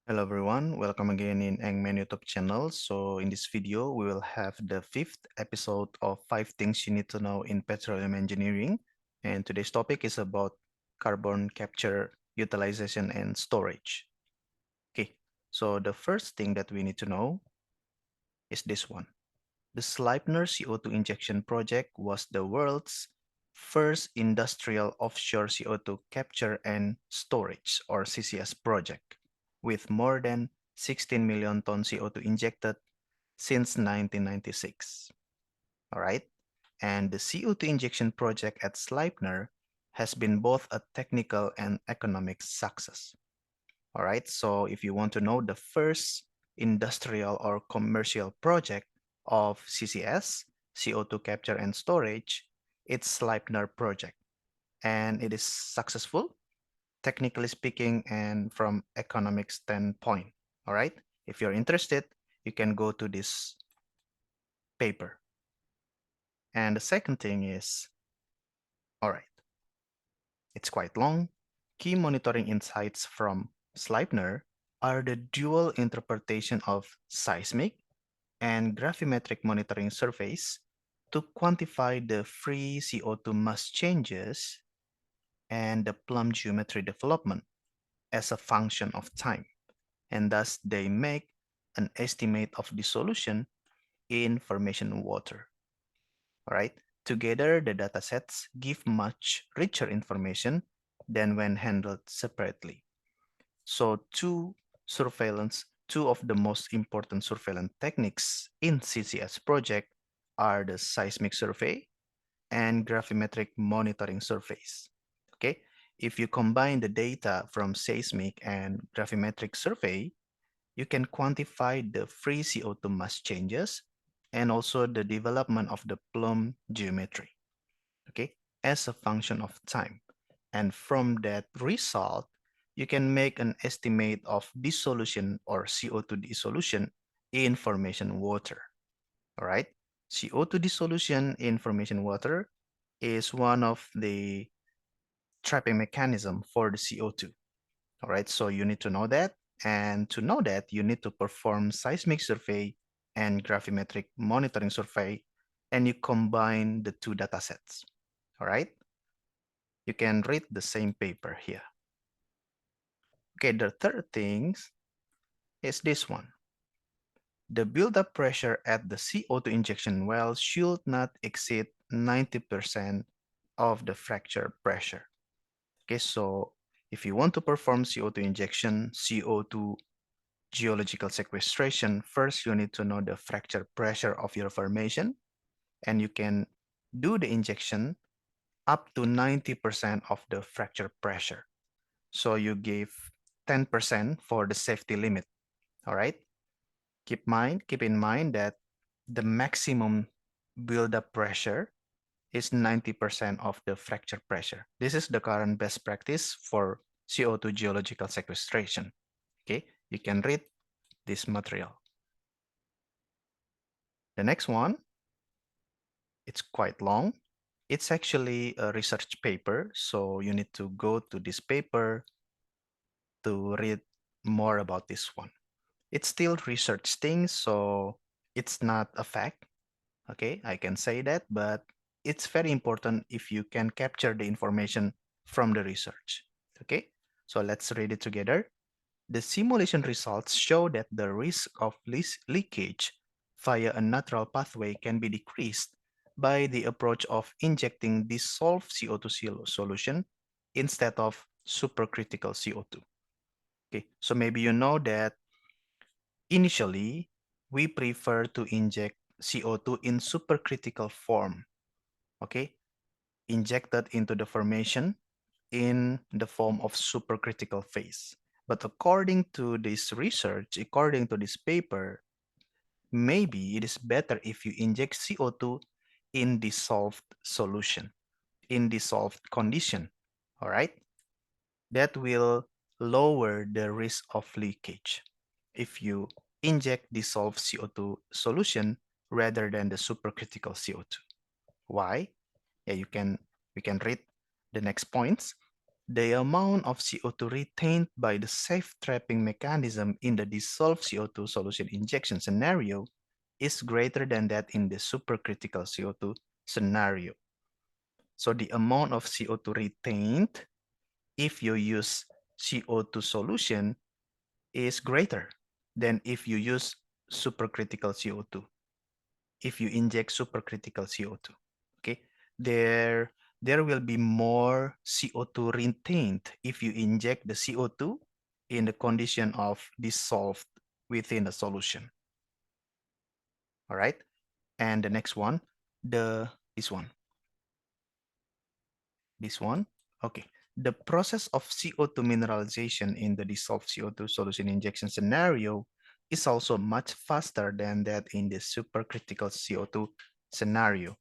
Hello everyone, welcome again in Eng-Man YouTube channel. So in this video, we will have the fifth episode of 5 things you need to know in petroleum engineering. And today's topic is about carbon capture, utilization, and storage. Okay, so the first thing that we need to know is this one. The Sleipner CO2 injection project was the world's first industrial offshore CO2 capture and storage, or CCS project, with more than 16 million tons CO2 injected since 1996. All right. And the CO2 injection project at Sleipner has been both a technical and economic success. All right. So if you want to know the first industrial or commercial project of CCS, CO2 capture and storage, it's Sleipner project. And it is successful, technically speaking, and from economic standpoint. All right. If you're interested, you can go to this paper. And the second thing is, all right, it's quite long. Key monitoring insights from Sleipner are the dual interpretation of seismic and gravimetric monitoring surveys to quantify the free CO2 mass changes and the plumb geometry development as a function of time, and thus they make an estimate of dissolution in formation water. All right. Together, the datasets give much richer information than when handled separately. So two of the most important surveillance techniques in CCS project are the seismic survey and gravimetric monitoring surveys. Okay, if you combine the data from seismic and gravimetric survey, you can quantify the free CO2 mass changes and also the development of the plumb geometry, okay, as a function of time. And from that result, you can make an estimate of dissolution or CO2 dissolution in formation water. All right. CO2 dissolution in formation water is one of the trapping mechanism for the CO2. All right. So you need to know that. And to know that, you need to perform seismic survey and gravimetric monitoring survey, and you combine the two data sets. All right. You can read the same paper here. Okay, the third thing is this one. The buildup pressure at the CO2 injection well should not exceed 90% of the fracture pressure. Okay, so if you want to perform CO2 injection, CO2 geological sequestration, first you need to know the fracture pressure of your formation, and you can do the injection up to 90% of the fracture pressure. So you give 10% for the safety limit. All right. Keep in mind that the maximum buildup pressure is 90% of the fracture pressure. This is the current best practice for CO2 geological sequestration. Okay, you can read this material. The next one, it's quite long. It's actually a research paper, so you need to go to this paper to read more about this one. It's still research things, so it's not a fact. Okay, I can say that, but it's very important if you can capture the information from the research. Okay, so let's read it together. The simulation results show that the risk of leakage via a natural pathway can be decreased by the approach of injecting dissolved CO2 solution instead of supercritical CO2. Okay, so maybe you know that initially we prefer to inject CO2 in supercritical form, okay, injected into the formation in the form of supercritical phase. But according to this research, according to this paper, maybe it is better if you inject CO2 in dissolved solution, in dissolved condition, all right? That will lower the risk of leakage if you inject dissolved CO2 solution rather than the supercritical CO2. Why? Yeah, we can read the next points. The amount of CO2 retained by the safe trapping mechanism in the dissolved CO2 solution injection scenario is greater than that in the supercritical CO2 scenario. So the amount of CO2 retained if you use CO2 solution is greater than if you use supercritical CO2. If you inject supercritical CO2, okay, there there will be more CO2 retained if you inject the CO2 in the condition of dissolved within the solution. All right, and the next one, the this one. This one? Okay. The process of CO2 mineralization in the dissolved CO2 solution injection scenario is also much faster than that in the supercritical CO2 scenario.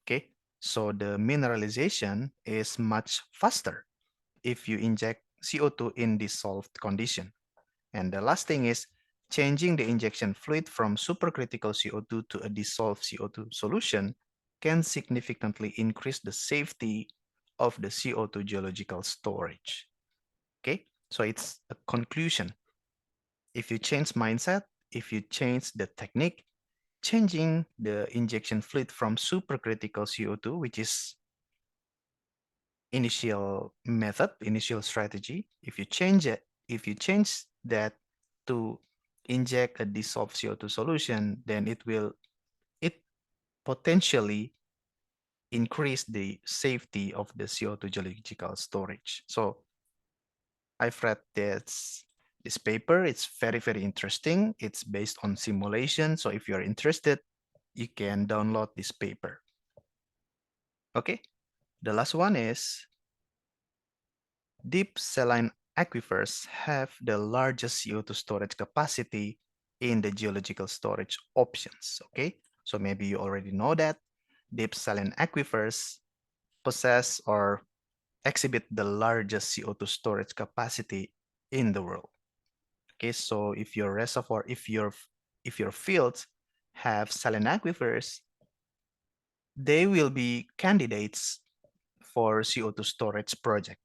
Okay. So the mineralization is much faster if you inject CO2 in dissolved condition. And the last thing is changing the injection fluid from supercritical CO2 to a dissolved CO2 solution can significantly increase the safety of the CO2 geological storage. Okay, so it's a conclusion. If you change mindset, if you change the technique, changing the injection fluid from supercritical CO2, which is initial method, initial strategy, if you change it, if you change that to inject a dissolved CO2 solution, then it potentially increase the safety of the CO2 geological storage. So I've read this paper. It's very, very interesting. It's based on simulation. So if you're interested, you can download this paper. Okay, the last one is deep saline aquifers have the largest CO2 storage capacity in the geological storage options, okay? So maybe you already know that deep saline aquifers possess or exhibit the largest CO2 storage capacity in the world. Okay, so if your reservoir, if your fields have saline aquifers, they will be candidates for CO2 storage project.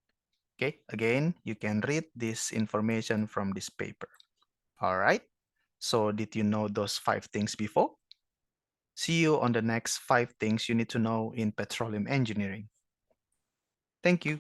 Okay, again, you can read this information from this paper. All right, so did you know those 5 things before? See you on the next 5 things you need to know in petroleum engineering. Thank you.